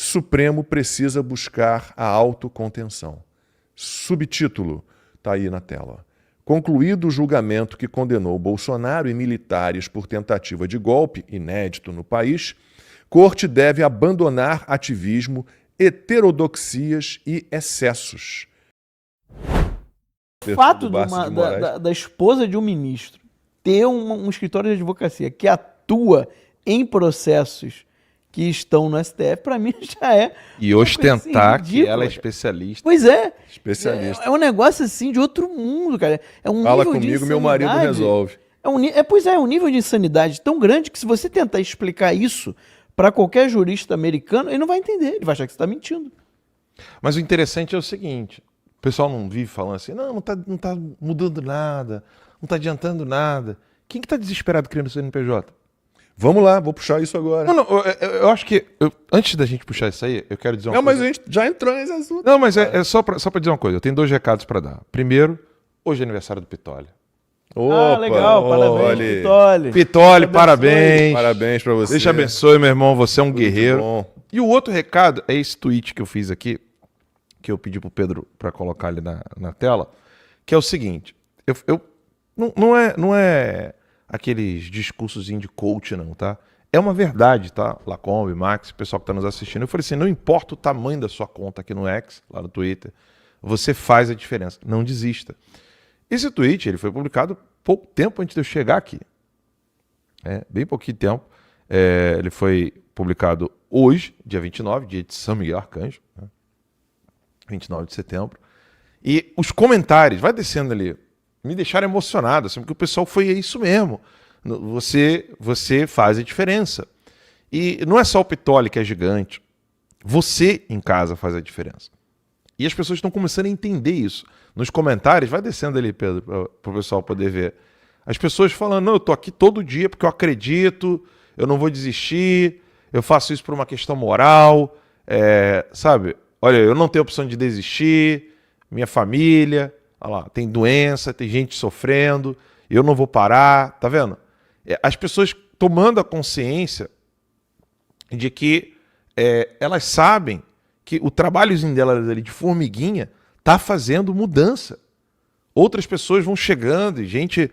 Supremo precisa buscar a autocontenção. Subtítulo, está aí na tela. Concluído o julgamento que condenou Bolsonaro e militares por tentativa de golpe, inédito no país, Corte deve abandonar ativismo, heterodoxias e excessos. O fato da esposa de um ministro ter um escritório de advocacia que atua em processos que estão no STF, para mim já é... E ostentar assim, que ela é especialista. Pois é. Especialista. É um negócio assim de outro mundo, cara. É um Fala nível comigo, de insanidade, meu marido resolve. É um nível de insanidade tão grande que se você tentar explicar isso para qualquer jurista americano, ele não vai entender, ele vai achar que você está mentindo. Mas o interessante é o seguinte, o pessoal não vive falando assim, não tá mudando nada, não está adiantando nada. Quem que está desesperado criando o CNPJ? Vamos lá, vou puxar isso agora. Não, eu acho que, antes da gente puxar isso aí, eu quero dizer uma coisa. Não, mas a gente já entrou nesse assunto. Não, mas é só para dizer uma coisa, eu tenho 2 recados para dar. Primeiro, hoje é aniversário do Pitoli. Opa, legal, parabéns, Pitoli. Pitoli, parabéns. Parabéns para você. Deus te abençoe, meu irmão, você é um guerreiro. Bom. E o outro recado é esse tweet que eu fiz aqui, que eu pedi pro Pedro para colocar ali na tela, que é o seguinte, não é aqueles discursos de coach não, tá? É uma verdade, tá? Lacombe, Max, o pessoal que tá nos assistindo. Eu falei assim, não importa o tamanho da sua conta aqui no X, lá no Twitter, você faz a diferença, não desista. Esse tweet, ele foi publicado pouco tempo antes de eu chegar aqui. Bem pouquinho tempo. Ele foi publicado hoje, dia 29, dia de São Miguel Arcanjo, né? 29 de setembro. E os comentários, vai descendo ali, me deixaram emocionado, assim, porque o pessoal foi isso mesmo. Você faz a diferença. E não é só o Pitoli que é gigante. Você em casa faz a diferença. E as pessoas estão começando a entender isso. Nos comentários, vai descendo ali, Pedro, para o pessoal poder ver. As pessoas falando, não, eu tô aqui todo dia porque eu acredito, eu não vou desistir, eu faço isso por uma questão moral, sabe? Olha, eu não tenho opção de desistir, minha família, olha lá, tem doença, tem gente sofrendo, eu não vou parar, tá vendo? As pessoas tomando a consciência de que elas sabem que o trabalhozinho delas ali de formiguinha está fazendo mudança. Outras pessoas vão chegando e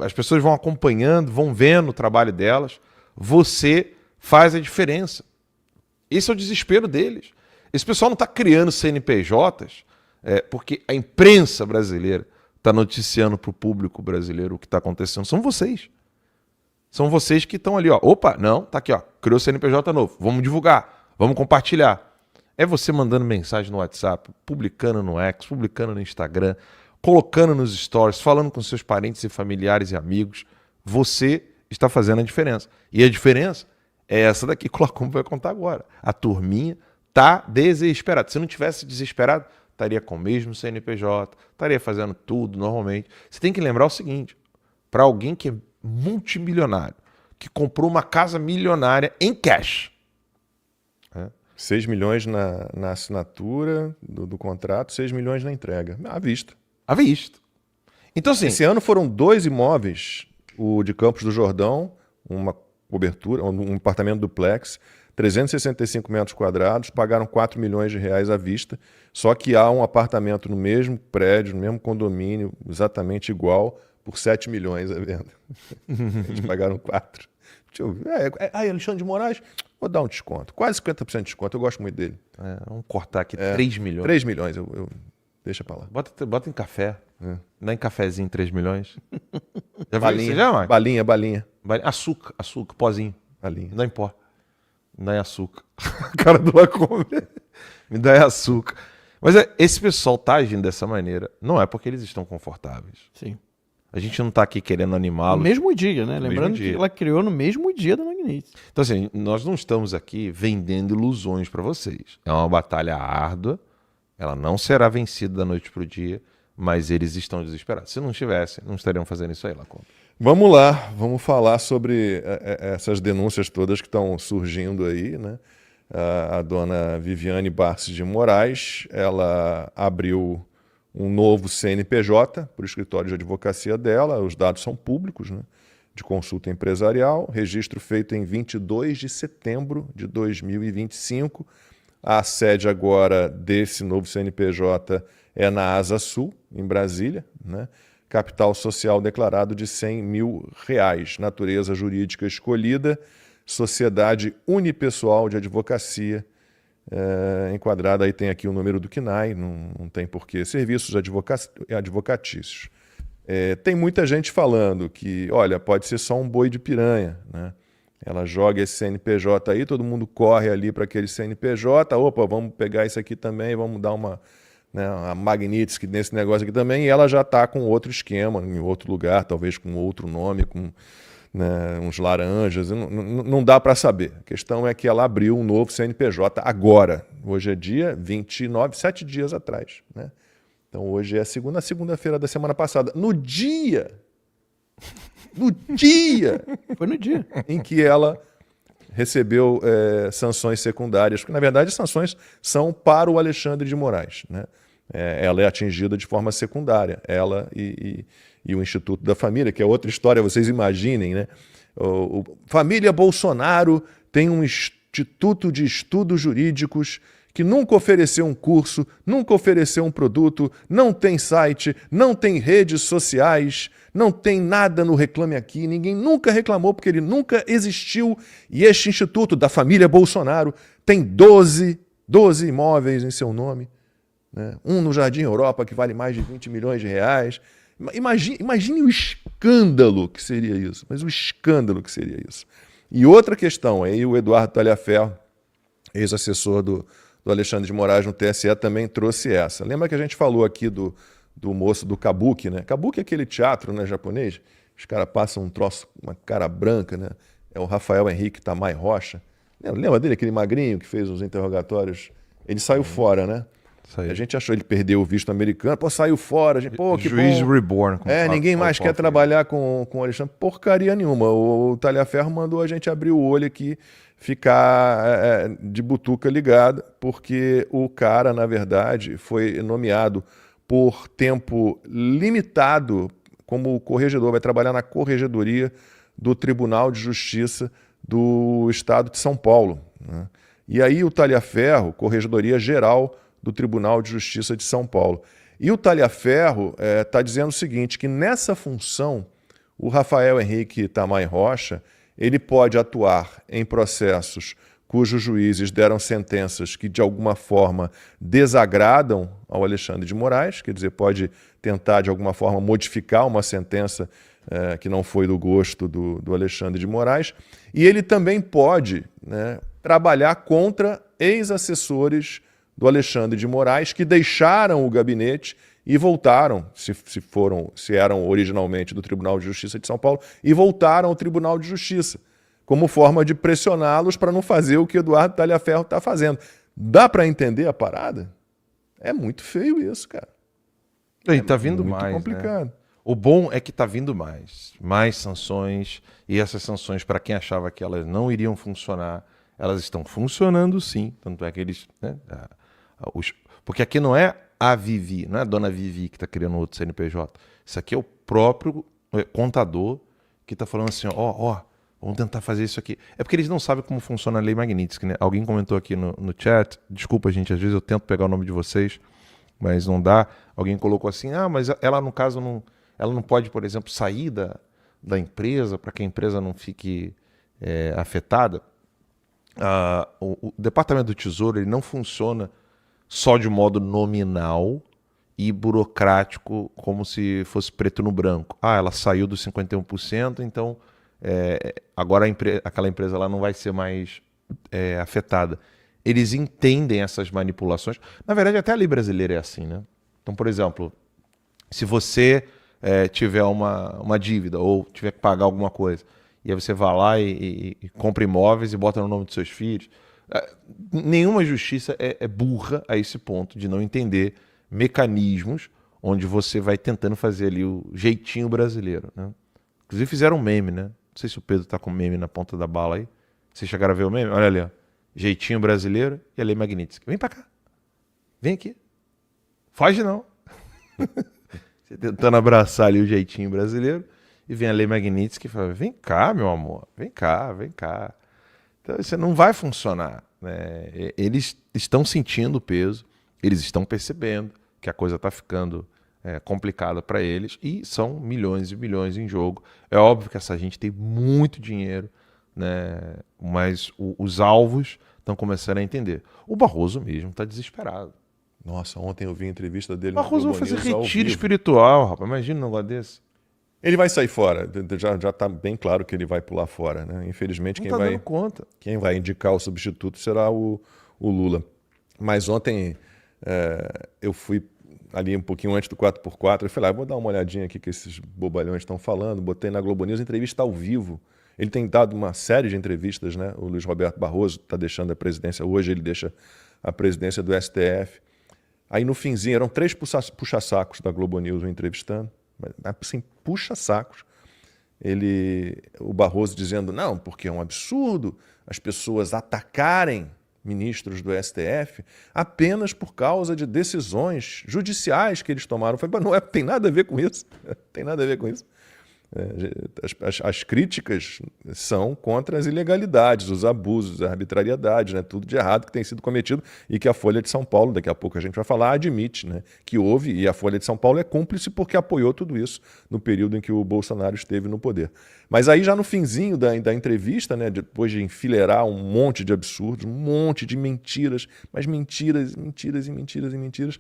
as pessoas vão acompanhando, vão vendo o trabalho delas. Você faz a diferença. Esse é o desespero deles. Esse pessoal não está criando CNPJs porque a imprensa brasileira está noticiando para o público brasileiro o que está acontecendo. São vocês. São vocês que estão ali, ó. Opa, não, tá aqui, ó. Criou CNPJ novo. Vamos divulgar, vamos compartilhar. É você mandando mensagem no WhatsApp, publicando no X, publicando no Instagram, colocando nos stories, falando com seus parentes e familiares e amigos. Você está fazendo a diferença. E a diferença é essa daqui que o Lacombe vai contar agora. A turminha está desesperada. Se não tivesse desesperado, estaria com o mesmo CNPJ, estaria fazendo tudo normalmente. Você tem que lembrar o seguinte, para alguém que é multimilionário, que comprou uma casa milionária em cash, 6 milhões na assinatura do contrato, 6 milhões na entrega. À vista. À vista. Então, assim, esse ano foram 2 imóveis, o de Campos do Jordão, uma cobertura, um apartamento duplex, 365 metros quadrados, pagaram 4 milhões de reais à vista, só que há um apartamento no mesmo prédio, no mesmo condomínio, exatamente igual, por 7 milhões à venda. Eles pagaram 4. Deixa eu ver. Alexandre de Moraes, vou dar um desconto. Quase 50% de desconto, eu gosto muito dele. Vamos cortar aqui 3 milhões. 3 milhões, eu deixa pra lá. Bota em café. Dá em cafezinho 3 milhões. Já balinha, já, balinha. Açúcar, pozinho. Balinha. Não dá em pó. Me dá em açúcar. A cara do Lacombe. Me dá em açúcar. Mas esse pessoal tá agindo dessa maneira, não é porque eles estão confortáveis. Sim. A gente não está aqui querendo animá-los. No mesmo dia, né? Lembrando que ela criou no mesmo dia da Magnite. Então, assim, nós não estamos aqui vendendo ilusões para vocês. É uma batalha árdua, ela não será vencida da noite para o dia, mas eles estão desesperados. Se não estivessem, não estariam fazendo isso aí, Lacombe. Vamos lá, vamos falar sobre essas denúncias todas que estão surgindo aí, né? A dona Viviane Barces de Moraes, ela abriu um novo CNPJ para o escritório de advocacia dela, os dados são públicos, né? De consulta empresarial, registro feito em 22 de setembro de 2025, A sede agora desse novo CNPJ é na Asa Sul, em Brasília, né? Capital social declarado de R$100 mil, natureza jurídica escolhida, sociedade unipessoal de advocacia, enquadrada, aí tem aqui o número do CNAE, não tem porquê, serviços advocatícios. Tem muita gente falando que, olha, pode ser só um boi de piranha, né? Ela joga esse CNPJ aí, todo mundo corre ali para aquele CNPJ, opa, vamos pegar isso aqui também, vamos dar uma Magnitsky nesse negócio aqui também, e ela já está com outro esquema, em outro lugar, talvez com outro nome, com, né, uns laranjas, não dá para saber. A questão é que ela abriu um novo CNPJ agora, hoje é dia 29, 7 dias atrás, né? Então hoje é a segunda-feira da semana passada, no dia foi no dia em que ela recebeu sanções secundárias, porque na verdade as sanções são para o Alexandre de Moraes, né? Ela é atingida de forma secundária, ela e o Instituto da Família, que é outra história, vocês imaginem, né? Família Bolsonaro tem um Instituto de Estudos Jurídicos que nunca ofereceu um curso, nunca ofereceu um produto, não tem site, não tem redes sociais, não tem nada no Reclame Aqui, ninguém nunca reclamou porque ele nunca existiu. E este Instituto da Família Bolsonaro tem 12 imóveis em seu nome, né? Um no Jardim Europa que vale mais de R$20 milhões. Imagine o escândalo que seria isso, mas o escândalo que seria isso. E outra questão, aí o Eduardo Talhaferro, ex-assessor do Alexandre de Moraes no TSE, também trouxe essa. Lembra que a gente falou aqui do moço do Kabuki, né? Kabuki é aquele teatro, né, japonês, os caras passam um troço, uma cara branca, né? É o Rafael Henrique Tamai Rocha. Lembra dele, aquele magrinho que fez os interrogatórios? Ele saiu fora, né? Saiu. A gente achou, ele perdeu o visto americano, saiu fora. A gente, que Juiz bom. Reborn. Ninguém mais quer trabalhar com o Alexandre. Porcaria nenhuma. O Talhaferro mandou a gente abrir o olho aqui, ficar de butuca ligada, porque o cara, na verdade, foi nomeado por tempo limitado como corregedor, vai trabalhar na corregedoria do Tribunal de Justiça do Estado de São Paulo, né? E aí o Talhaferro, corregedoria geral do Tribunal de Justiça de São Paulo. E o Talhaferro está dizendo o seguinte, que nessa função, o Rafael Henrique Tamai Rocha, ele pode atuar em processos cujos juízes deram sentenças que de alguma forma desagradam ao Alexandre de Moraes, quer dizer, pode tentar de alguma forma modificar uma sentença que não foi do gosto do Alexandre de Moraes, e ele também pode, né, trabalhar contra ex-assessores do Alexandre de Moraes que deixaram o gabinete e voltaram, se eram originalmente do Tribunal de Justiça de São Paulo, e voltaram ao Tribunal de Justiça, como forma de pressioná-los para não fazer o que Eduardo Talhaferro está fazendo. Dá para entender a parada? É muito feio isso, cara. E tá vindo muito mais, complicado. Né? O bom é que tá vindo mais sanções, e essas sanções, para quem achava que elas não iriam funcionar, elas estão funcionando sim, tanto é que eles... Né, porque aqui não é a Vivi, não é a dona Vivi que está criando outro CNPJ. Isso aqui é o próprio contador que está falando assim, vamos tentar fazer isso aqui. É porque eles não sabem como funciona a lei Magnitsky, né? Alguém comentou aqui no chat, desculpa gente, às vezes eu tento pegar o nome de vocês, mas não dá. Alguém colocou assim, mas ela no caso ela não pode, por exemplo, sair da empresa para que a empresa não fique afetada. O Departamento do Tesouro ele não funciona só de modo nominal e burocrático, como se fosse preto no branco. Ela saiu dos 51%, então agora aquela empresa lá não vai ser mais afetada. Eles entendem essas manipulações. Na verdade, até a lei brasileira é assim, né? Então, por exemplo, se você tiver uma dívida ou tiver que pagar alguma coisa, e aí você vai lá e compra imóveis e bota no nome dos seus filhos, nenhuma justiça é burra a esse ponto de não entender mecanismos onde você vai tentando fazer ali o jeitinho brasileiro, né? Inclusive fizeram um meme, né? Não sei se o Pedro tá com meme na ponta da bala aí. Vocês chegaram a ver o meme? Olha ali, ó. Jeitinho brasileiro e a lei Magnitsky. Vem pra cá. Vem aqui. Foge não. Você tentando abraçar ali o jeitinho brasileiro e vem a lei Magnitsky e fala, vem cá, meu amor. Vem cá, vem cá. Então isso não vai funcionar. né? Eles estão sentindo o peso, eles estão percebendo que a coisa está ficando complicada para eles e são milhões e milhões em jogo. É óbvio que essa gente tem muito dinheiro, né? Mas os alvos estão começando a entender. O Barroso mesmo está desesperado. Nossa, ontem eu vi a entrevista dele. O Barroso vai fazer retiro espiritual, rapaz. Imagina um negócio desse. Ele vai sair fora. Já está bem claro que ele vai pular fora, né? Infelizmente, quem vai indicar o substituto será o Lula. Mas ontem eu fui ali um pouquinho antes do 4x4. Eu falei, vou dar uma olhadinha aqui que esses bobalhões estão falando. Botei na Globo News, entrevista ao vivo. Ele tem dado uma série de entrevistas, né? O Luiz Roberto Barroso está deixando a presidência. Hoje ele deixa a presidência do STF. Aí no finzinho, eram 3 puxa-sacos da Globo News o entrevistando. Assim, puxa-sacos. O Barroso dizendo, não, porque é um absurdo as pessoas atacarem ministros do STF apenas por causa de decisões judiciais que eles tomaram. Eu falei, não tem nada a ver com isso. Tem nada a ver com isso. As críticas são contra as ilegalidades, os abusos, a arbitrariedade, né? Tudo de errado que tem sido cometido e que a Folha de São Paulo, daqui a pouco a gente vai falar, admite, né? Que houve, e a Folha de São Paulo é cúmplice porque apoiou tudo isso no período em que o Bolsonaro esteve no poder. Mas aí já no finzinho da entrevista, né? Depois de enfileirar um monte de absurdos, um monte de mentiras, mas mentiras, mentiras e mentiras e mentiras,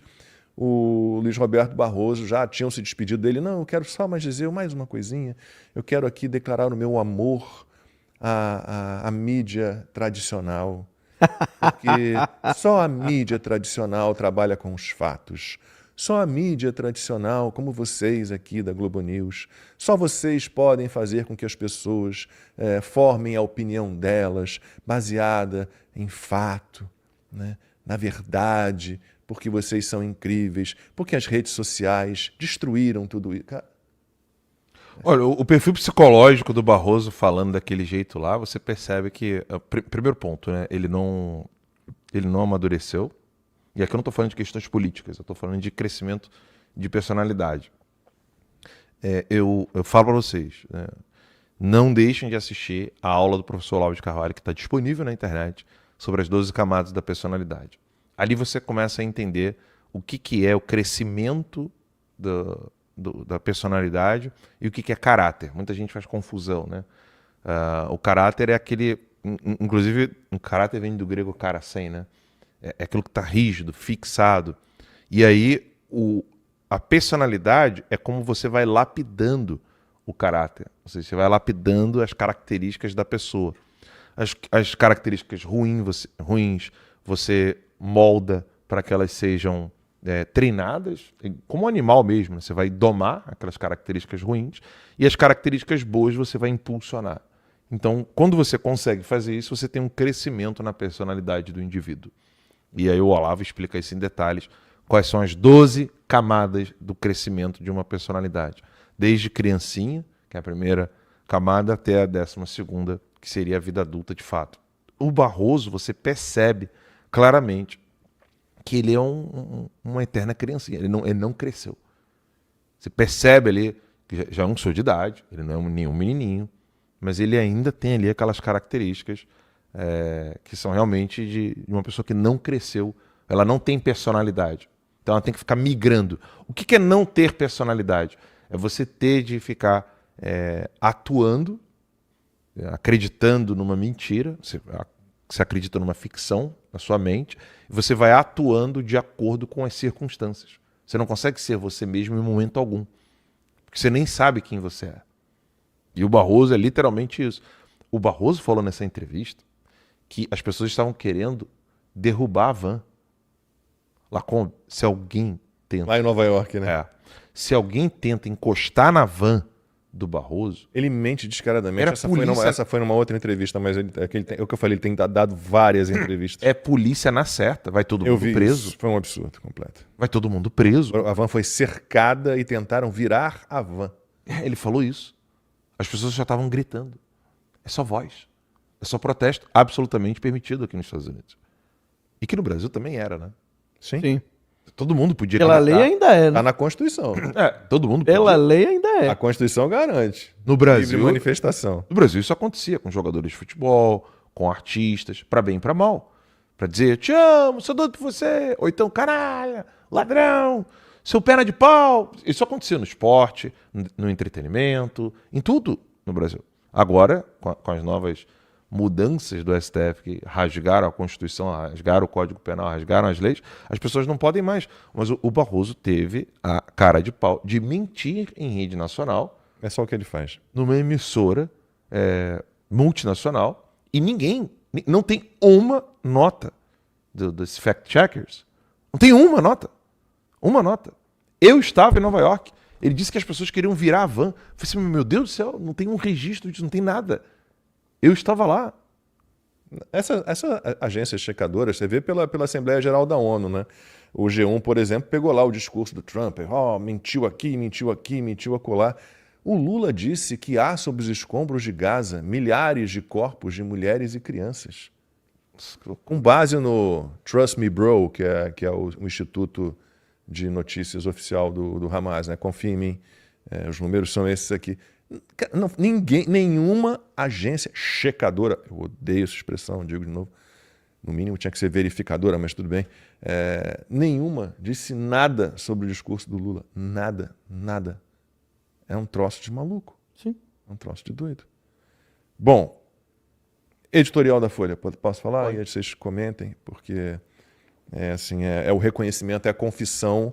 o Luiz Roberto Barroso já tinham se despedido dele. Não, eu quero só mais dizer mais uma coisinha. Eu quero aqui declarar o meu amor à mídia tradicional. Porque só a mídia tradicional trabalha com os fatos. Só a mídia tradicional, como vocês aqui da Globo News, só vocês podem fazer com que as pessoas formem a opinião delas baseada em fato, né? Na verdade, porque vocês são incríveis, porque as redes sociais destruíram tudo isso. Olha, o perfil psicológico do Barroso falando daquele jeito lá, você percebe que, primeiro ponto, né, ele não amadureceu. E aqui eu não estou falando de questões políticas, eu estou falando de crescimento de personalidade. Eu falo para vocês, né, não deixem de assistir a aula do professor Olavo de Carvalho, que está disponível na internet, sobre as 12 camadas da personalidade. Ali você começa a entender o que é o crescimento da personalidade e o que é caráter. Muita gente faz confusão, né? O caráter é aquele... Inclusive, o caráter vem do grego karasen, né? É aquilo que está rígido, fixado. E aí, a personalidade é como você vai lapidando o caráter. Ou seja, você vai lapidando as características da pessoa. As características ruins, você molda para que elas sejam treinadas, como um animal mesmo. Você vai domar aquelas características ruins e as características boas você vai impulsionar. Então, quando você consegue fazer isso, você tem um crescimento na personalidade do indivíduo. E aí o Olavo explica isso em detalhes, quais são as 12 camadas do crescimento de uma personalidade. Desde criancinha, que é a primeira camada, até a 12ª, que seria a vida adulta de fato. O Barroso, você percebe claramente que ele é uma eterna criancinha, ele não cresceu. Você percebe ali que já é um senhor de idade, ele não é nenhum menininho, mas ele ainda tem ali aquelas características que são realmente de uma pessoa que não cresceu, ela não tem personalidade. Então ela tem que ficar migrando. O que é não ter personalidade? É você ter de ficar atuando, acreditando numa mentira, você acredita numa ficção na sua mente, e você vai atuando de acordo com as circunstâncias. Você não consegue ser você mesmo em momento algum, porque você nem sabe quem você é. E o Barroso é literalmente isso. O Barroso falou nessa entrevista que as pessoas estavam querendo derrubar a van. Se alguém tenta... Lá em Nova York, né? Se alguém tenta encostar na van do Barroso... Ele mente descaradamente. Essa foi numa outra entrevista, mas é o que eu falei, ele tem dado várias entrevistas. É polícia na certa, vai todo mundo preso. Isso, foi um absurdo completo. Vai todo mundo preso. A van foi cercada e tentaram virar a van. Ele falou isso. As pessoas já estavam gritando. É só voz. É só protesto. Absolutamente permitido aqui nos Estados Unidos. E que no Brasil também era, né? Sim. Todo mundo podia Pela lei ainda é, né? Tá na Constituição. Todo mundo podia. Pela lei ainda é. A Constituição garante. No Brasil, livre manifestação. No Brasil isso acontecia com jogadores de futebol, com artistas, para bem e para mal. para dizer, te amo, sou doido por você, ou então, caralho, ladrão, seu perna de pau. Isso acontecia no esporte, no entretenimento, em tudo no Brasil. Agora, com as novas mudanças do STF que rasgaram a Constituição, rasgaram o Código Penal, rasgaram as leis, as pessoas não podem mais. Mas o Barroso teve a cara de pau de mentir em rede nacional. É só o que ele faz. Numa emissora multinacional, e não tem uma nota dos fact-checkers. Não tem uma nota. Uma nota. Eu estava em Nova York. Ele disse que as pessoas queriam virar a van. Eu falei assim, meu Deus do céu, não tem um registro disso, não tem nada. Eu estava lá. Essa agência checadora, você vê pela Assembleia Geral da ONU, né? O G1, por exemplo, pegou lá o discurso do Trump. Mentiu aqui, mentiu aqui, mentiu acolá. O Lula disse que há sob os escombros de Gaza milhares de corpos de mulheres e crianças. Com base no Trust Me Bro, que é o Instituto de Notícias Oficial do Hamas, né? Confia em mim. Os números são esses aqui. Não, nenhuma agência checadora, eu odeio essa expressão, digo de novo, no mínimo tinha que ser verificadora, mas tudo bem, nenhuma disse nada sobre o discurso do Lula. Nada, nada. É um troço de maluco. Sim. É um troço de doido. Bom, editorial da Folha, posso falar? Pode. E aí vocês comentem, porque é o reconhecimento, é a confissão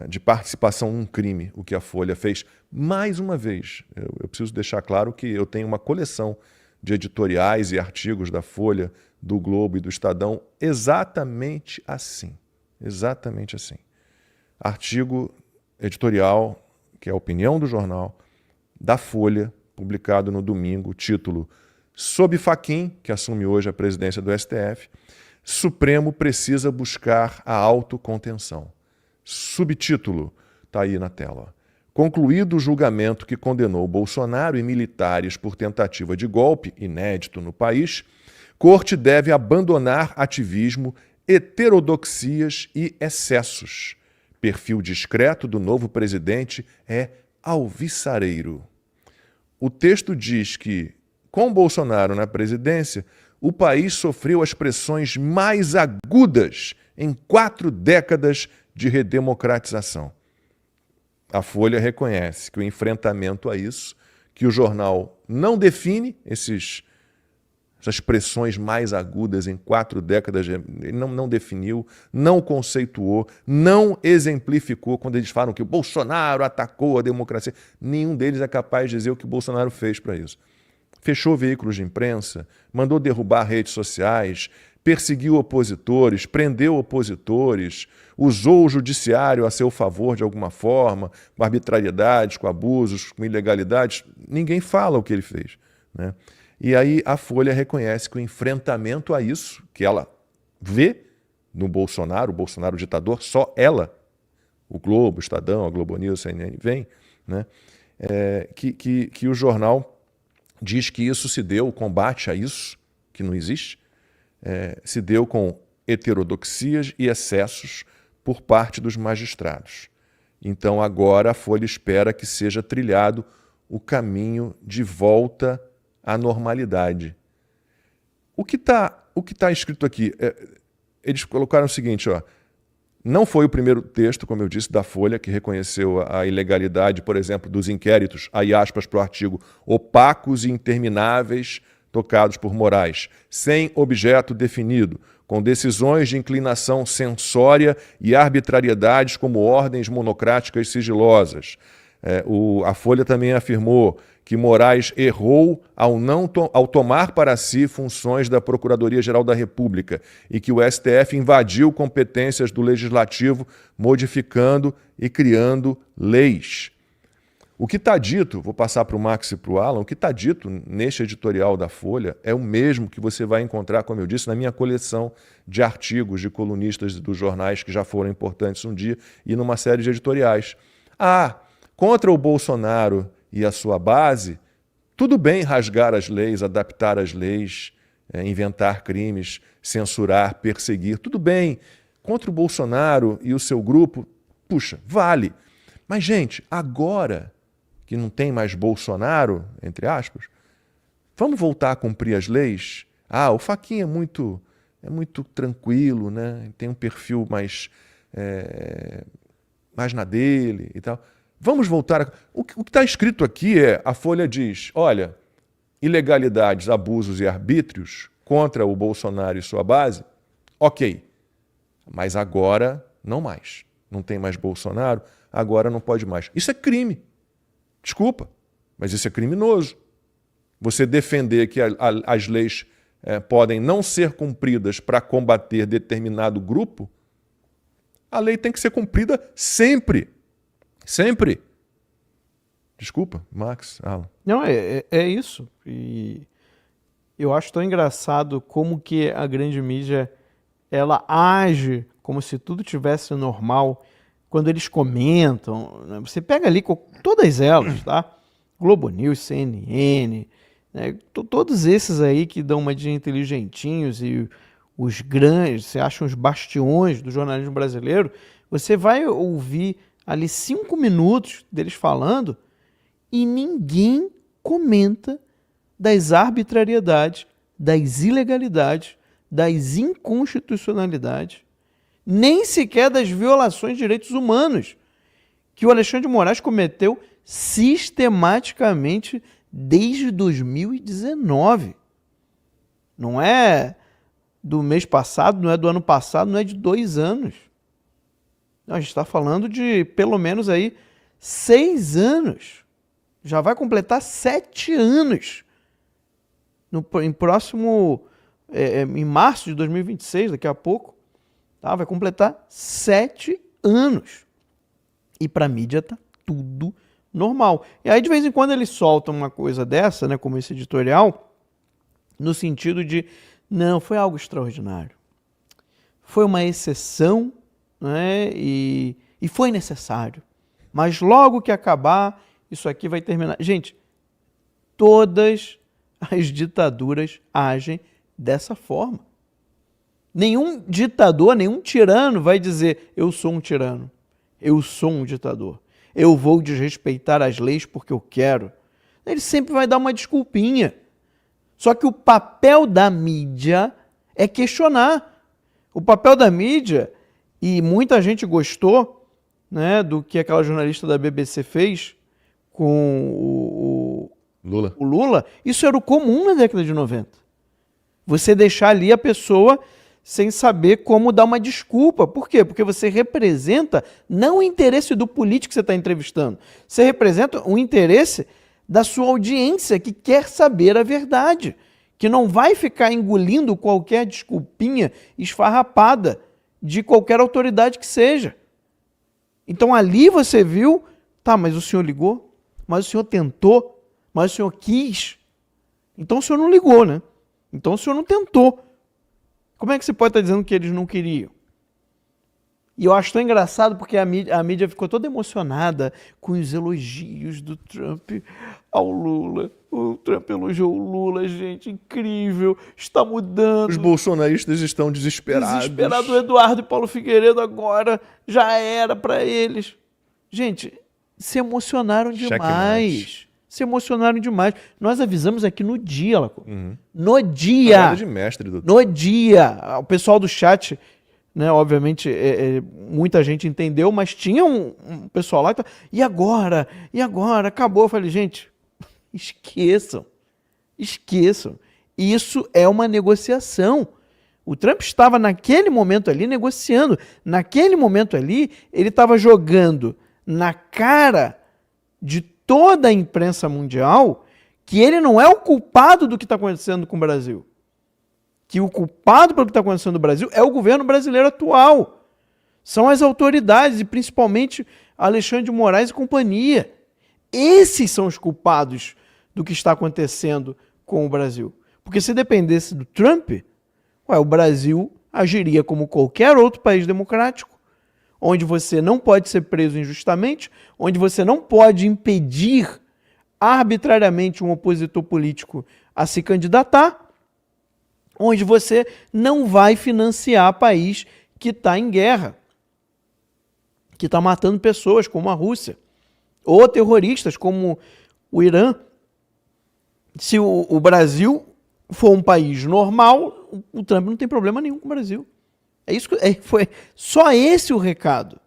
de participação num crime, o que a Folha fez. Mais uma vez, eu preciso deixar claro que eu tenho uma coleção de editoriais e artigos da Folha, do Globo e do Estadão exatamente assim. Exatamente assim. Artigo editorial, que é a opinião do jornal, da Folha, publicado no domingo, título Sob Fachin, que assume hoje a presidência do STF, Supremo precisa buscar a autocontenção. Subtítulo, está aí na tela. Concluído o julgamento que condenou Bolsonaro e militares por tentativa de golpe, inédito no país, Corte deve abandonar ativismo, heterodoxias e excessos. Perfil discreto do novo presidente é alvissareiro. O texto diz que, com Bolsonaro na presidência, o país sofreu as pressões mais agudas em 4 décadas de redemocratização. A Folha reconhece que o enfrentamento a isso, que o jornal não define essas pressões mais agudas em 4 décadas, ele não definiu, não conceituou, não exemplificou quando eles falam que o Bolsonaro atacou a democracia. Nenhum deles é capaz de dizer o que o Bolsonaro fez para isso. Fechou veículos de imprensa, mandou derrubar redes sociais, perseguiu opositores, prendeu opositores, usou o judiciário a seu favor de alguma forma, com arbitrariedades, com abusos, com ilegalidades. Ninguém fala o que ele fez, né? E aí a Folha reconhece que o enfrentamento a isso, que ela vê no Bolsonaro, o Bolsonaro ditador, só ela, o Globo, o Estadão, a Globo News, a CNN, vem, né? Que o jornal diz que isso se deu, o combate a isso, que não existe, se deu com heterodoxias e excessos por parte dos magistrados. Então agora a Folha espera que seja trilhado o caminho de volta à normalidade. O que tá escrito aqui? Eles colocaram o seguinte, não foi o primeiro texto, como eu disse, da Folha, que reconheceu a ilegalidade, por exemplo, dos inquéritos, aí aspas para o artigo, opacos e intermináveis, tocados por Moraes, sem objeto definido, com decisões de inclinação censória e arbitrariedades como ordens monocráticas sigilosas. A Folha também afirmou que Moraes errou ao tomar para si funções da Procuradoria-Geral da República e que o STF invadiu competências do Legislativo, modificando e criando leis. O que está dito, vou passar para o Max e para o Alan, o que está dito neste editorial da Folha é o mesmo que você vai encontrar, como eu disse, na minha coleção de artigos de colunistas dos jornais que já foram importantes um dia e numa série de editoriais. Contra o Bolsonaro e a sua base, tudo bem rasgar as leis, adaptar as leis, inventar crimes, censurar, perseguir, tudo bem. Contra o Bolsonaro e o seu grupo, puxa, vale. Mas, gente, agora que não tem mais Bolsonaro, entre aspas, vamos voltar a cumprir as leis? O Fachin é muito é muito tranquilo, né? Tem um perfil mais na dele e tal. Vamos voltar. O que está escrito aqui a Folha diz, olha, ilegalidades, abusos e arbítrios contra o Bolsonaro e sua base, ok, mas agora não mais. Não tem mais Bolsonaro, agora não pode mais. Isso é crime. Desculpa, mas isso é criminoso. Você defender que as leis podem não ser cumpridas para combater determinado grupo, a lei tem que ser cumprida sempre. Sempre. Desculpa, Max, Alan. Não, é isso. E eu acho tão engraçado como que a grande mídia ela age como se tudo tivesse normal. Quando eles comentam, né? Você pega ali todas elas, tá? Globo News, CNN, né? Todos esses aí que dão uma de inteligentinhos e os grandes, você acha os bastiões do jornalismo brasileiro, você vai ouvir ali 5 minutos deles falando e ninguém comenta das arbitrariedades, das ilegalidades, das inconstitucionalidades, nem sequer das violações de direitos humanos que o Alexandre de Moraes cometeu sistematicamente desde 2019. Não é do mês passado, não é do ano passado, não é de 2 anos. Não, a gente está falando de pelo menos aí 6 anos. Já vai completar 7 anos. Em março de 2026, daqui a pouco, tá? Vai completar 7 anos. E para a mídia tá tudo normal. E aí, de vez em quando, eles soltam uma coisa dessa, né, como esse editorial, no sentido de, não, foi algo extraordinário. Foi uma exceção, né, e foi necessário. Mas logo que acabar, isso aqui vai terminar. Gente, todas as ditaduras agem dessa forma. Nenhum ditador, nenhum tirano vai dizer, eu sou um tirano, eu sou um ditador, eu vou desrespeitar as leis porque eu quero. Ele sempre vai dar uma desculpinha. Só que o papel da mídia é questionar. O papel da mídia, e muita gente gostou, né, do que aquela jornalista da BBC fez com o Lula, isso era o comum na década de 90. Você deixar ali a pessoa sem saber como dar uma desculpa. Por quê? Porque você representa não o interesse do político que você está entrevistando. Você representa o interesse da sua audiência que quer saber a verdade, que não vai ficar engolindo qualquer desculpinha esfarrapada de qualquer autoridade que seja. Então ali você viu, tá, mas o senhor ligou? Mas o senhor tentou? Mas o senhor quis? Então o senhor não ligou, né? Então o senhor não tentou. Como é que você pode estar dizendo que eles não queriam? E eu acho tão engraçado porque a mídia ficou toda emocionada com os elogios do Trump ao Lula. O Trump elogiou o Lula, gente, incrível, está mudando. Os bolsonaristas estão desesperados. O Eduardo e Paulo Figueiredo agora já era para eles. Gente, se emocionaram demais. Se emocionaram demais. Nós avisamos aqui no dia, Laco. No dia. De mestre, doutor. No dia. O pessoal do chat, né, obviamente, muita gente entendeu, mas tinha um pessoal lá que e agora? E agora? Acabou. Eu falei, gente, esqueçam. Isso é uma negociação. O Trump estava naquele momento ali negociando. Naquele momento ali, ele estava jogando na cara de toda a imprensa mundial que ele não é o culpado do que está acontecendo com o Brasil. Que o culpado pelo que está acontecendo no Brasil é o governo brasileiro atual. São as autoridades e principalmente Alexandre de Moraes e companhia. Esses são os culpados do que está acontecendo com o Brasil. Porque se dependesse do Trump, o Brasil agiria como qualquer outro país democrático, onde você não pode ser preso injustamente, onde você não pode impedir arbitrariamente um opositor político a se candidatar, onde você não vai financiar país que está em guerra, que está matando pessoas, como a Rússia, ou terroristas, como o Irã. Se o Brasil for um país normal, o Trump não tem problema nenhum com o Brasil. É isso foi só esse o recado.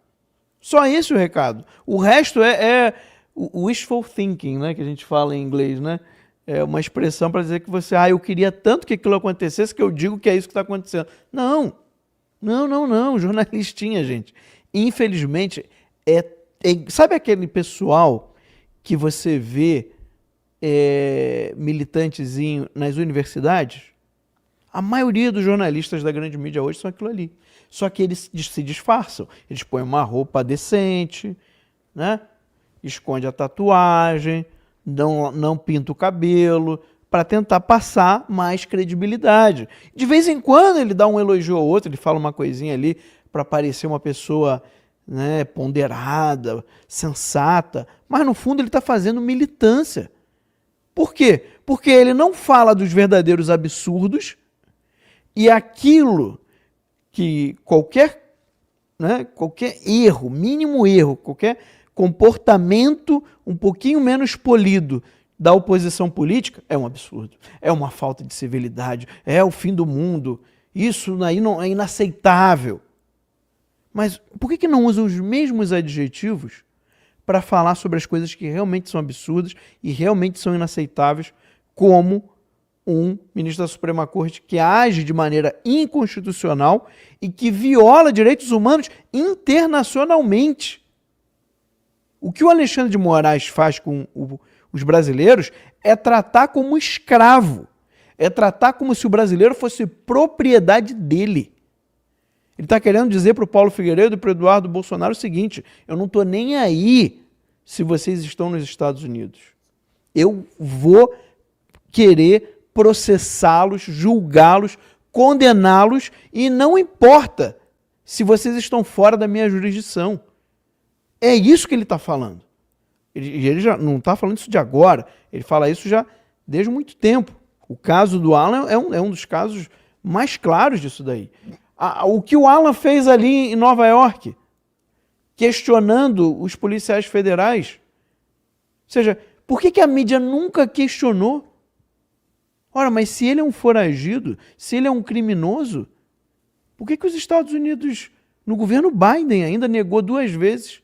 Só esse o recado. O resto é o wishful thinking, né, que a gente fala em inglês, né? É uma expressão para dizer que você, eu queria tanto que aquilo acontecesse que eu digo que é isso que está acontecendo. Não, jornalistinha, gente. Infelizmente, sabe aquele pessoal que você vê militantezinho nas universidades? A maioria dos jornalistas da grande mídia hoje são aquilo ali. Só que eles se disfarçam. Eles põem uma roupa decente, né? Esconde a tatuagem, não pinta o cabelo, para tentar passar mais credibilidade. De vez em quando ele dá um elogio ao outro, ele fala uma coisinha ali para parecer uma pessoa, né, ponderada, sensata, mas no fundo ele está fazendo militância. Por quê? Porque ele não fala dos verdadeiros absurdos e aquilo que qualquer erro, mínimo erro, qualquer comportamento um pouquinho menos polido da oposição política é um absurdo, é uma falta de civilidade, é o fim do mundo, isso aí não é inaceitável. Mas por que não usam os mesmos adjetivos para falar sobre as coisas que realmente são absurdas e realmente são inaceitáveis, como um ministro da Suprema Corte que age de maneira inconstitucional e que viola direitos humanos internacionalmente? O que o Alexandre de Moraes faz com os brasileiros é tratar como escravo, é tratar como se o brasileiro fosse propriedade dele. Ele está querendo dizer para o Paulo Figueiredo e para o Eduardo Bolsonaro o seguinte: eu não estou nem aí se vocês estão nos Estados Unidos. Eu vou querer processá-los, julgá-los, condená-los e não importa se vocês estão fora da minha jurisdição. É isso que ele está falando. Ele já não está falando isso de agora, ele fala isso já desde muito tempo. O caso do Alan é um dos casos mais claros disso daí. O que o Alan fez ali em Nova York, questionando os policiais federais. Ou seja, por que a mídia nunca questionou? Ora, mas se ele é um foragido, se ele é um criminoso, por que os Estados Unidos, no governo Biden, ainda negou 2 vezes?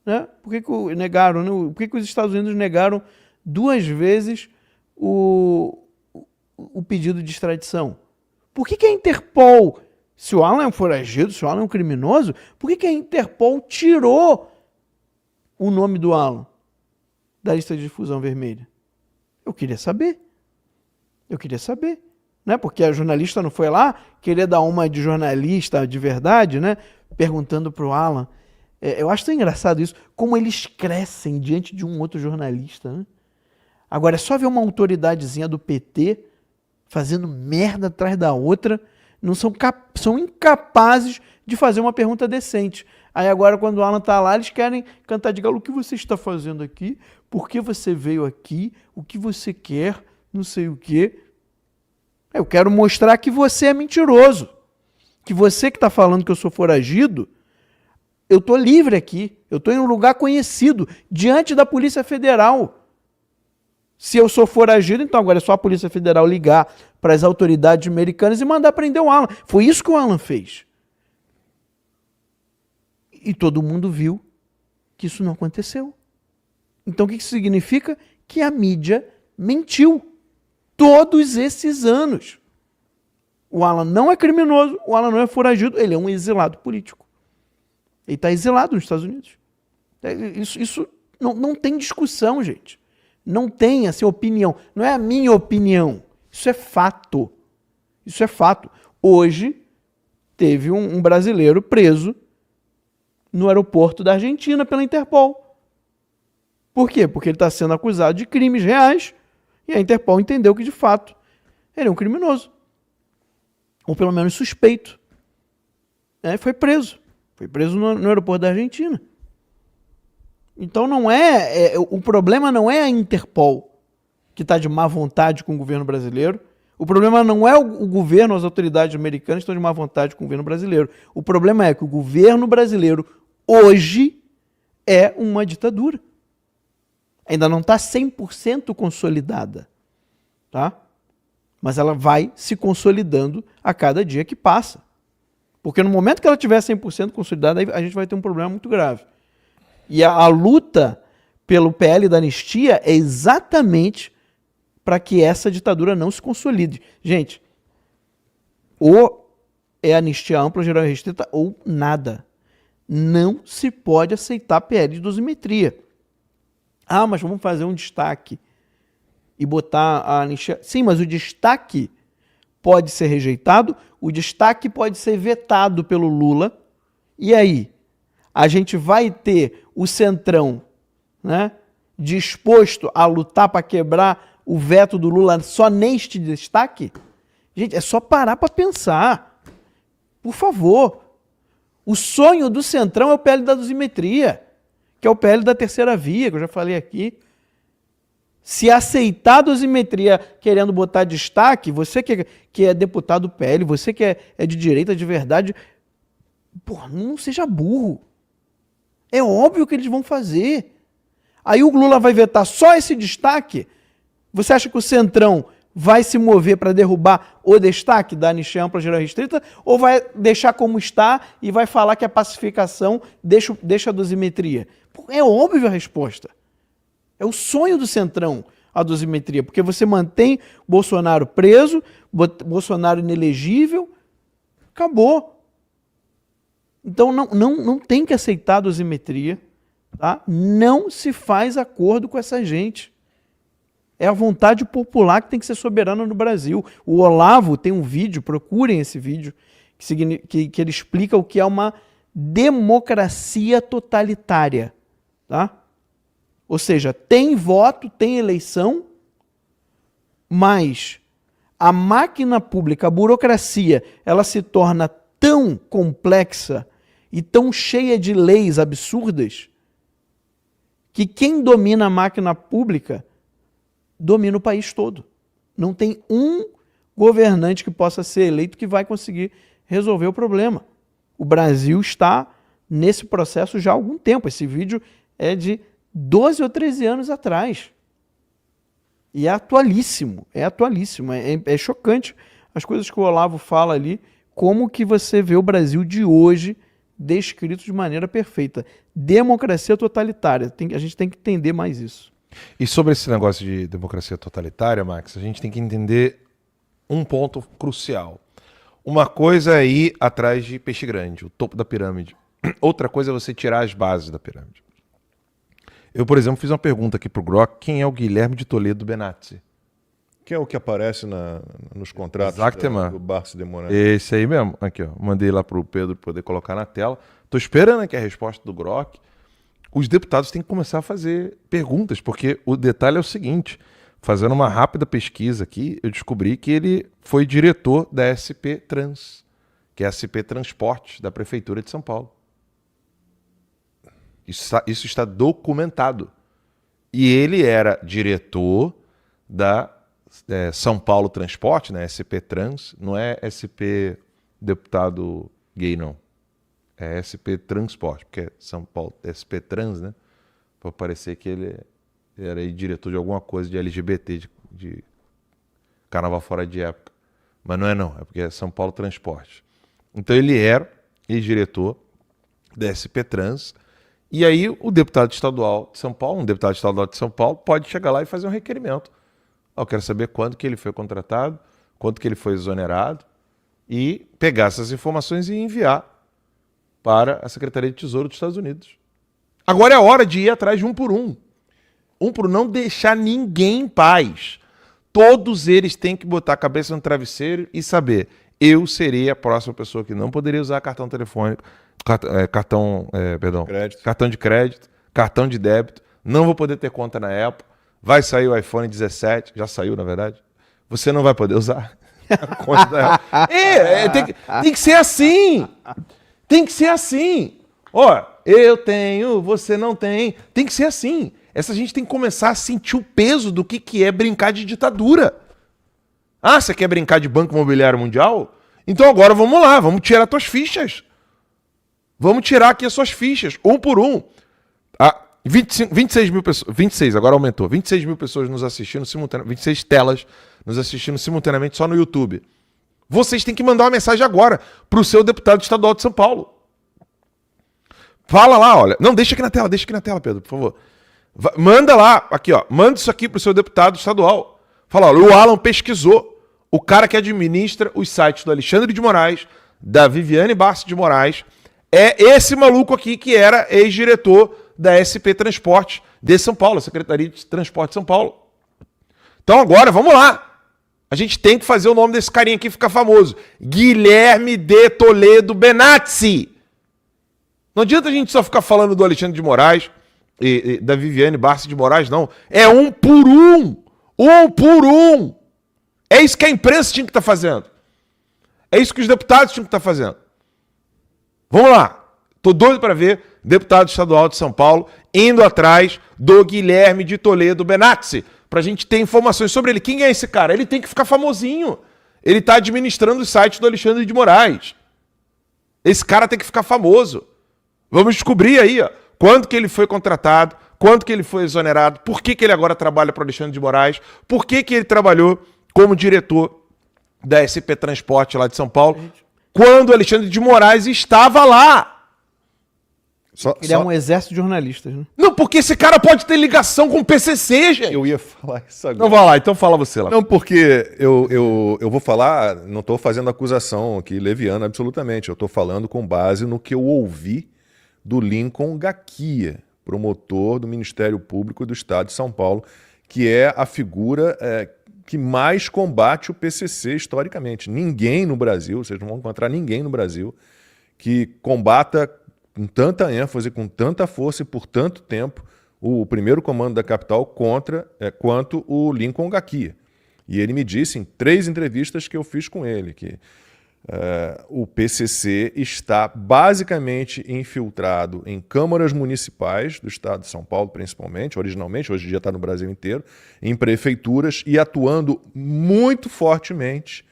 Né? Por que negaram? Né? Por que os Estados Unidos negaram 2 vezes o pedido de extradição? Por que a Interpol, se o Alan é um foragido, se o Alan é um criminoso, por que a Interpol tirou o nome do Alan da lista de difusão vermelha? Eu queria saber. Né? Porque a jornalista não foi lá querer dar uma de jornalista de verdade, né? Perguntando para o Alan. Eu acho tão engraçado isso, como eles crescem diante de um outro jornalista. Né? Agora, é só ver uma autoridadezinha do PT fazendo merda atrás da outra, são incapazes de fazer uma pergunta decente. Aí agora, quando o Alan está lá, eles querem cantar de galo: o que você está fazendo aqui? Por que você veio aqui? O que você quer? Não sei o quê. Eu quero mostrar que você é mentiroso. Que você que está falando que eu sou foragido, eu estou livre aqui. Eu estou em um lugar conhecido, diante da Polícia Federal. Se eu sou foragido, então agora é só a Polícia Federal ligar para as autoridades americanas e mandar prender o Alan. Foi isso que o Alan fez. E todo mundo viu que isso não aconteceu. Então o que isso significa? Que a mídia mentiu todos esses anos. O Alan não é criminoso, o Alan não é foragido, ele é um exilado político. Ele está exilado nos Estados Unidos. Isso não tem discussão, gente. Não tem assim, opinião. Não é a minha opinião. Isso é fato. Isso é fato. Hoje, teve um brasileiro preso no aeroporto da Argentina pela Interpol. Por quê? Porque ele está sendo acusado de crimes reais e a Interpol entendeu que, de fato, ele é um criminoso. Ou pelo menos suspeito. Foi preso. Foi preso no aeroporto da Argentina. Então o problema não é a Interpol, que está de má vontade com o governo brasileiro. O problema não é o governo, as autoridades americanas que estão de má vontade com o governo brasileiro. O problema é que o governo brasileiro hoje é uma ditadura. Ainda não está 100% consolidada. Tá? Mas ela vai se consolidando a cada dia que passa. Porque no momento que ela tiver 100% consolidada, a gente vai ter um problema muito grave. E a luta pelo PL da anistia é exatamente para que essa ditadura não se consolide. Gente, ou é anistia ampla, geral e restrita, ou nada. Não se pode aceitar PL de dosimetria. Ah, mas vamos fazer um destaque e botar a anistia... Sim, mas o destaque pode ser rejeitado, o destaque pode ser vetado pelo Lula. E aí? A gente vai ter o Centrão, né, disposto a lutar para quebrar o veto do Lula só neste destaque? Gente, é só parar para pensar. Por favor. O sonho do Centrão é o PL da dosimetria, que é o PL da terceira via, que eu já falei aqui. Se aceitar a dosimetria querendo botar destaque, você que é deputado do PL, você que é de direita de verdade, porra, não seja burro. É óbvio que eles vão fazer. Aí o Lula vai vetar só esse destaque. Você acha que o Centrão vai se mover para derrubar o destaque da anistia ampla, geral e restrita, ou vai deixar como está e vai falar que a pacificação deixa a dosimetria? É óbvio a resposta. É o sonho do Centrão a dosimetria, porque você mantém Bolsonaro preso, Bolsonaro inelegível, acabou. Então não tem que aceitar a dosimetria, tá? Não se faz acordo com essa gente. É a vontade popular que tem que ser soberana no Brasil. O Olavo tem um vídeo, procurem esse vídeo, que ele explica o que é uma democracia totalitária. Tá? Ou seja, tem voto, tem eleição, mas a máquina pública, a burocracia, ela se torna tão complexa e tão cheia de leis absurdas que quem domina a máquina pública domina o país todo. Não tem um governante que possa ser eleito que vai conseguir resolver o problema. O Brasil está nesse processo já há algum tempo. Esse vídeo é de 12 ou 13 anos atrás. E é atualíssimo. É chocante as coisas que o Olavo fala ali, como que você vê o Brasil de hoje descrito de maneira perfeita. Democracia totalitária. A gente tem que entender mais isso. E sobre esse negócio de democracia totalitária, Max, a gente tem que entender um ponto crucial. Uma coisa é ir atrás de peixe grande, o topo da pirâmide. Outra coisa é você tirar as bases da pirâmide. Eu, por exemplo, fiz uma pergunta aqui pro Grok, quem é o Guilherme de Toledo Benazzi? Que é o que aparece nos contratos do Barça de Moraes. Esse aí mesmo. Aqui, ó. Mandei lá pro Pedro poder colocar na tela. Tô esperando aqui a resposta do Grok. Os deputados têm que começar a fazer perguntas, porque o detalhe é o seguinte, fazendo uma rápida pesquisa aqui, eu descobri que ele foi diretor da SP Trans, que é a SP Transportes, da Prefeitura de São Paulo. Isso está documentado. E ele era diretor da São Paulo Transporte, né, SP Trans, não é SP deputado gay, não. É SP Transporte, porque é São Paulo, SP Trans, né? Para parecer que ele era diretor de alguma coisa de LGBT, de carnaval fora de época. Mas não é não, é porque é São Paulo Transporte. Então ele era ex-diretor da SP Trans, e aí o deputado estadual de São Paulo, um deputado estadual de São Paulo, pode chegar lá e fazer um requerimento. Eu quero saber quando que ele foi contratado, quanto que ele foi exonerado, e pegar essas informações e enviar para a Secretaria de Tesouro dos Estados Unidos. Agora é a hora de ir atrás de um por um. Não deixar ninguém em paz. Todos eles têm que botar a cabeça no travesseiro e saber, eu serei a próxima pessoa que não poderia usar cartão telefônico, cartão de crédito, cartão de débito, não vou poder ter conta na Apple, vai sair o iPhone 17, já saiu na verdade, você não vai poder usar a conta da Apple. Tem que ser assim. Tem que ser assim. Ó, eu tenho, você não tem. Tem que ser assim. Essa gente tem que começar a sentir o peso do que é brincar de ditadura. Ah, você quer brincar de Banco Imobiliário Mundial? Então agora vamos lá, vamos tirar tuas fichas. Vamos tirar aqui as suas fichas, um por um. 26 mil pessoas, 26, agora aumentou. 26 mil pessoas nos assistindo simultaneamente, 26 telas nos assistindo simultaneamente só no YouTube. Vocês têm que mandar uma mensagem agora para o seu deputado estadual de São Paulo. Fala lá, olha. Não, deixa aqui na tela, Pedro, por favor. Manda lá, aqui, ó. Manda isso aqui para o seu deputado estadual. Fala, olha, o Alan pesquisou. O cara que administra os sites do Alexandre de Moraes, da Viviane Barça de Moraes, é esse maluco aqui que era ex-diretor da SP Transporte de São Paulo, Secretaria de Transporte de São Paulo. Então agora, vamos lá. A gente tem que fazer o nome desse carinha aqui ficar famoso. Guilherme de Toledo Benazzi. Não adianta a gente só ficar falando do Alexandre de Moraes e da Viviane Barça de Moraes, não. É um por um. Um por um. É isso que a imprensa tinha que estar fazendo. É isso que os deputados tinham que estar fazendo. Vamos lá. Tô doido para ver deputado estadual de São Paulo indo atrás do Guilherme de Toledo Benazzi, pra gente ter informações sobre ele. Quem é esse cara? Ele tem que ficar famosinho. Ele tá administrando o site do Alexandre de Moraes. Esse cara tem que ficar famoso. Vamos descobrir aí, ó, quando que ele foi contratado, quando que ele foi exonerado, por que que ele agora trabalha para o Alexandre de Moraes, por que que ele trabalhou como diretor da SP Transporte lá de São Paulo, quando o Alexandre de Moraes estava lá. Ele é um exército de jornalistas, né? Não, porque esse cara pode ter ligação com o PCC, gente. Eu ia falar isso agora. Então vai lá, então fala você lá. Não, porque eu vou falar, não estou fazendo acusação aqui leviana absolutamente, eu estou falando com base no que eu ouvi do Lincoln Gakia, promotor do Ministério Público do Estado de São Paulo, que é a figura que mais combate o PCC historicamente. Ninguém no Brasil, vocês não vão encontrar ninguém no Brasil que combata com tanta ênfase, com tanta força e por tanto tempo o primeiro comando da capital quanto o Lincoln Gakia. E ele me disse em 3 entrevistas que eu fiz com ele que o PCC está basicamente infiltrado em câmaras municipais do estado de São Paulo, principalmente, originalmente, hoje em dia está no Brasil inteiro, em prefeituras e atuando muito fortemente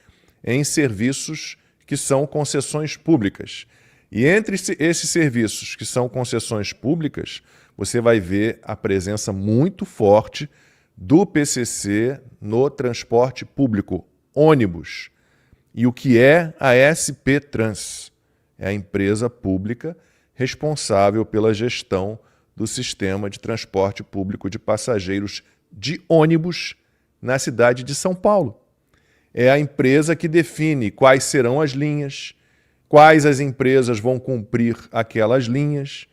em serviços que são concessões públicas. E entre esses serviços que são concessões públicas, você vai ver a presença muito forte do PCC no transporte público, ônibus. E o que é a SP Trans? É a empresa pública responsável pela gestão do sistema de transporte público de passageiros de ônibus na cidade de São Paulo. É a empresa que define quais serão as linhas, quais as empresas vão cumprir aquelas linhas.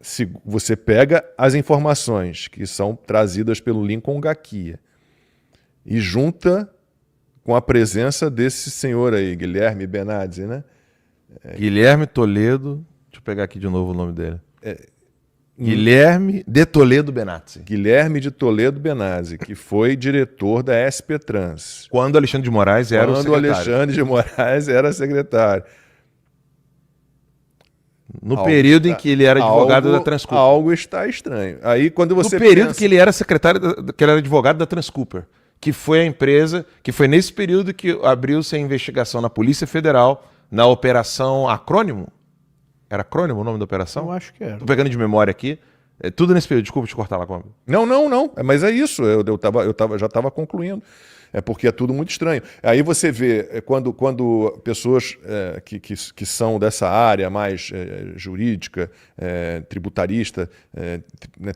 Se você pega as informações que são trazidas pelo Lincoln Gakia e junta com a presença desse senhor aí, Guilherme Benazzi, né? Guilherme Toledo, deixa eu pegar aqui de novo o nome dele. Guilherme de Toledo Benazzi. Guilherme de Toledo Benazzi, que foi diretor da SP Trans. Quando Alexandre de Moraes era o secretário. Quando Alexandre de Moraes era secretário. No período em que ele era advogado da Transcooper. Algo está estranho. Aí quando você no período que ele era secretário, que ele era advogado da Transcooper, que foi a empresa, que foi nesse período que abriu-se a investigação na Polícia Federal, na Operação Acrônimo. Era Acrônimo o nome da operação? Eu acho que era. Tô pegando de memória aqui. É tudo nesse período. Desculpa te cortar lá. Não. Mas é isso. Já estava concluindo. É porque é tudo muito estranho. Aí você vê, quando pessoas que são dessa área mais jurídica, tributarista,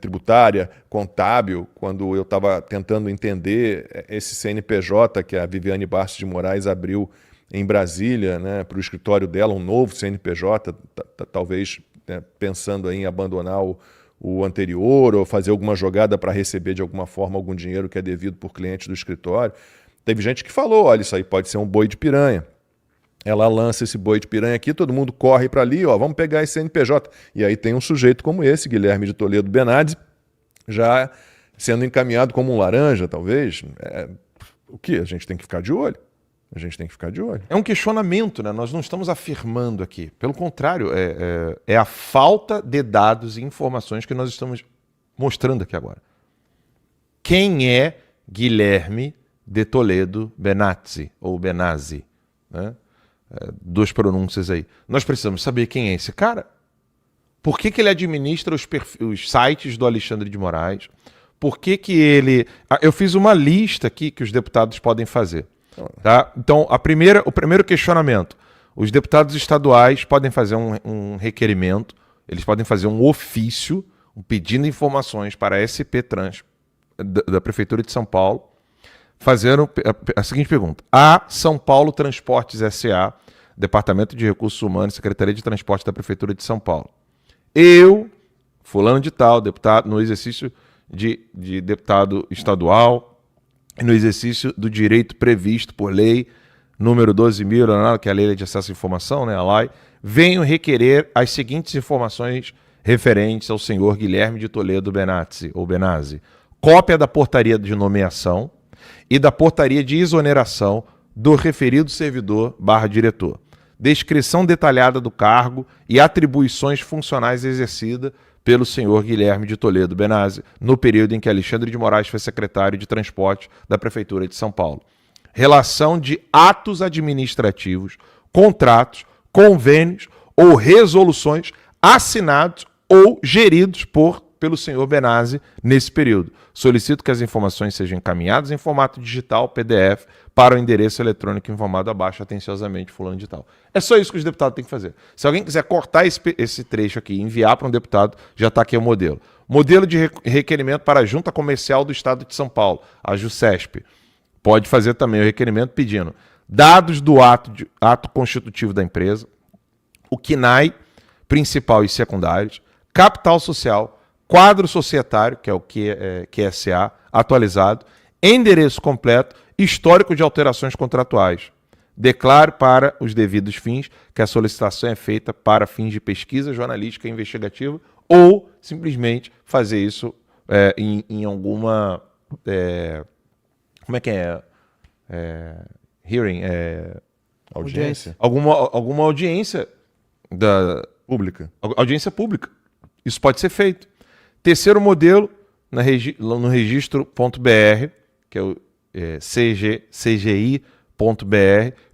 tributária, contábil, quando eu estava tentando entender esse CNPJ que a Viviane Barça de Moraes abriu em Brasília, né, para o escritório dela, um novo CNPJ, talvez pensando em abandonar o anterior ou fazer alguma jogada para receber de alguma forma algum dinheiro que é devido por cliente do escritório. Teve gente que falou, olha, isso aí pode ser um boi de piranha. Ela lança esse boi de piranha aqui, todo mundo corre para ali, ó, vamos pegar esse CNPJ. E aí tem um sujeito como esse, Guilherme de Toledo Benazzi, já sendo encaminhado como um laranja, talvez. O que? A gente tem que ficar de olho. A gente tem que ficar de olho. É um questionamento, né? Nós não estamos afirmando aqui. Pelo contrário, é a falta de dados e informações que nós estamos mostrando aqui agora. Quem é Guilherme de Toledo Benazzi, ou Benazzi? Né? 2 pronúncias aí. Nós precisamos saber quem é esse cara. Por que ele administra os sites do Alexandre de Moraes? por que ele... Eu fiz uma lista aqui que os deputados podem fazer. Tá? Então, o primeiro questionamento. Os deputados estaduais podem fazer um requerimento, eles podem fazer um ofício pedindo informações para a SP Trans da Prefeitura de São Paulo, fazendo a seguinte pergunta. A São Paulo Transportes S.A., Departamento de Recursos Humanos, Secretaria de Transporte da Prefeitura de São Paulo. Eu, fulano de tal, deputado, no exercício de deputado estadual, no exercício do direito previsto por lei, número 12.000, que é a Lei de Acesso à Informação, né, a LAI, venho requerer as seguintes informações referentes ao senhor Guilherme de Toledo Benazzi, ou Benazzi. Cópia da portaria de nomeação e da portaria de exoneração do referido servidor/diretor. Descrição detalhada do cargo e atribuições funcionais exercidas pelo senhor Guilherme de Toledo Benazzi no período em que Alexandre de Moraes foi secretário de Transporte da Prefeitura de São Paulo. Relação de atos administrativos, contratos, convênios ou resoluções assinados ou geridos pelo senhor Benazzi nesse período. Solicito que as informações sejam encaminhadas em formato digital, PDF, para o endereço eletrônico informado abaixo, atenciosamente, fulano de tal. É só isso que os deputados têm que fazer. Se alguém quiser cortar esse trecho aqui e enviar para um deputado, já está aqui o modelo. Modelo de requerimento para a Junta Comercial do Estado de São Paulo, a JUSESP. Pode fazer também o requerimento pedindo dados do ato constitutivo da empresa, o KNAI principal e secundários, capital social, quadro societário, que é o QSA, atualizado, endereço completo, histórico de alterações contratuais. Declaro para os devidos fins que a solicitação é feita para fins de pesquisa jornalística e investigativa ou simplesmente fazer isso em alguma... como é que é? Hearing? Audiência? Alguma audiência Pública. Audiência pública. Isso pode ser feito. Terceiro modelo, no registro.br, que é o cgi.br,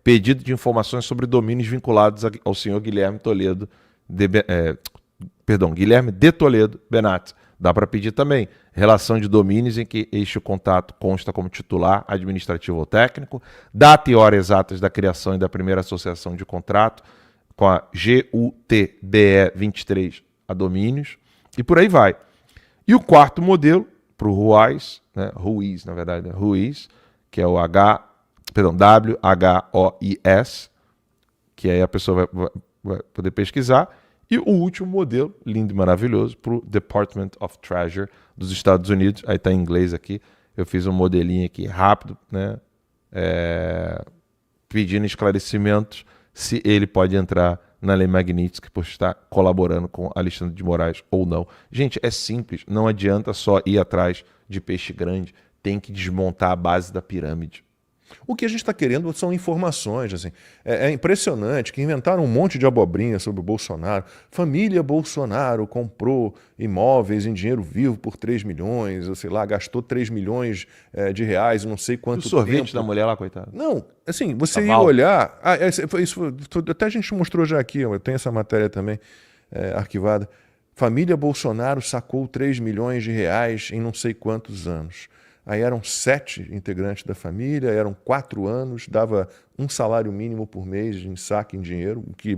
pedido de informações sobre domínios vinculados ao senhor Guilherme Toledo, Guilherme de Toledo Benazzi. Dá para pedir também relação de domínios em que este contato consta como titular, administrativo ou técnico, data e hora exatas da criação e da primeira associação de contrato com a GUTBE 23 a domínios, e por aí vai. E o quarto modelo, para o RUIS, né, RUIS, que é o WHOIS, que aí a pessoa vai poder pesquisar. E o último modelo, lindo e maravilhoso, para o Department of Treasury dos Estados Unidos. Aí está em inglês aqui. Eu fiz um modelinho aqui rápido, né, pedindo esclarecimentos se ele pode entrar na Lei Magnitsky por estar colaborando com Alexandre de Moraes ou não. Gente, é simples. Não adianta só ir atrás de peixe grande. Tem que desmontar a base da pirâmide. O que a gente está querendo são informações. Assim. É impressionante que inventaram um monte de abobrinha sobre o Bolsonaro. Família Bolsonaro comprou imóveis em dinheiro vivo por 3 milhões, ou sei lá, gastou 3 milhões de reais, não sei quanto tempo. O sorvete da mulher lá, coitado. Não, assim, você ia olhar... isso até a gente mostrou já aqui, eu tenho essa matéria também arquivada. Família Bolsonaro sacou 3 milhões de reais em não sei quantos anos. Aí eram 7 integrantes da família, eram 4 anos, dava um salário mínimo por mês em saque em dinheiro, o que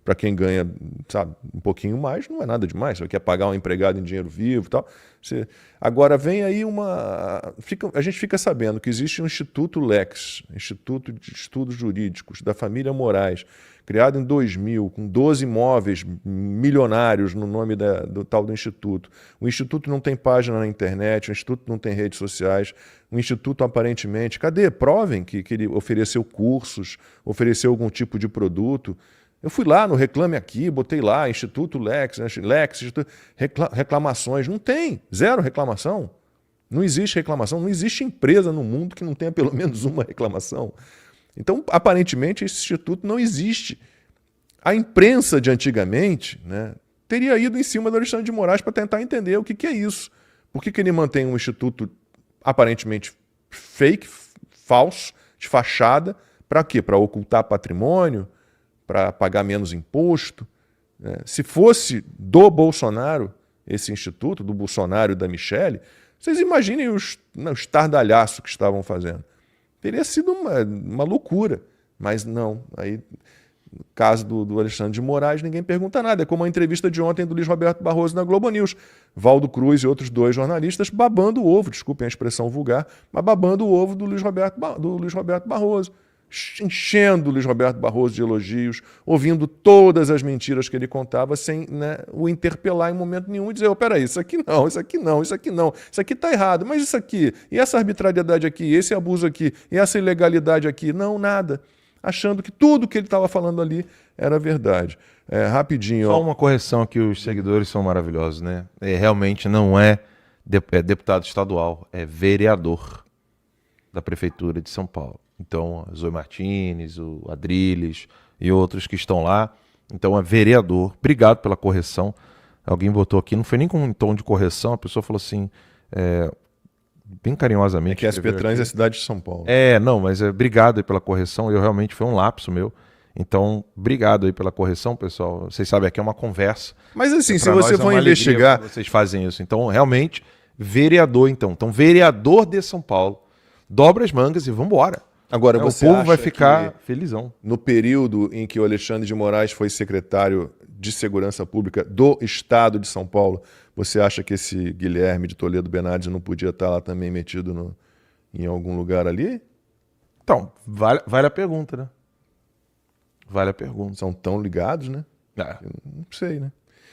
para quem ganha, sabe, um pouquinho mais não é nada demais. Você quer pagar um empregado em dinheiro vivo e tal. Agora vem aí a gente fica sabendo que existe um Instituto Lex, Instituto de Estudos Jurídicos da família Moraes, criado em 2000, com 12 imóveis milionários no nome do tal do Instituto. O Instituto não tem página na internet, o Instituto não tem redes sociais, o Instituto aparentemente... Cadê? Provem que ele ofereceu cursos, ofereceu algum tipo de produto. Eu fui lá no Reclame Aqui, botei lá, Instituto Lex, reclamações. Não tem, 0 reclamação. Não existe reclamação, não existe empresa no mundo que não tenha pelo menos uma reclamação. Então, aparentemente, esse instituto não existe. A imprensa de antigamente, né, teria ido em cima do Alexandre de Moraes para tentar entender o que é isso. Por que ele mantém um instituto aparentemente fake, falso, de fachada, para quê? Para ocultar patrimônio, para pagar menos imposto. Se fosse do Bolsonaro, esse instituto, do Bolsonaro e da Michelle, Vocês imaginem o estardalhaço que estavam fazendo. Teria sido uma loucura. Mas não. Aí, no caso do Alexandre de Moraes, ninguém pergunta nada. É como a entrevista de ontem do Luiz Roberto Barroso na Globo News. Valdo Cruz e outros 2 jornalistas babando o ovo, desculpem a expressão vulgar, mas babando o ovo do Luiz Roberto Barroso. Enchendo o Luiz Roberto Barroso de elogios, ouvindo todas as mentiras que ele contava sem, né, o interpelar em momento nenhum e dizer, peraí, isso aqui não, isso aqui não, isso aqui não, isso aqui está errado, mas isso aqui, e essa arbitrariedade aqui, esse abuso aqui, e essa ilegalidade aqui, não, nada. Achando que tudo que ele estava falando ali era verdade. Rapidinho. Só uma correção aqui, os seguidores são maravilhosos, né? Realmente não é deputado estadual, é vereador da Prefeitura de São Paulo. Então, Zoe Martins, o Adriles e outros que estão lá. Então, é vereador. Obrigado pela correção. Alguém botou aqui, não foi nem com um tom de correção, a pessoa falou assim, bem carinhosamente. É que a SP Trans é a cidade de São Paulo. Não, mas obrigado aí pela correção. Eu realmente, foi um lapso meu. Então, obrigado aí pela correção, pessoal. Vocês sabem, aqui é uma conversa. Mas assim, se você for investigar... Vocês fazem isso. Então, realmente, vereador, então. Então, vereador de São Paulo. Dobra as mangas e vambora. Agora, o você povo acha vai ficar que felizão. No período em que o Alexandre de Moraes foi secretário de Segurança Pública do Estado de São Paulo, você acha que esse Guilherme de Toledo Bernardes não podia estar lá também metido em algum lugar ali? Então, vale a pergunta, né? Vale a pergunta. São tão ligados, né? É. Eu não sei, né?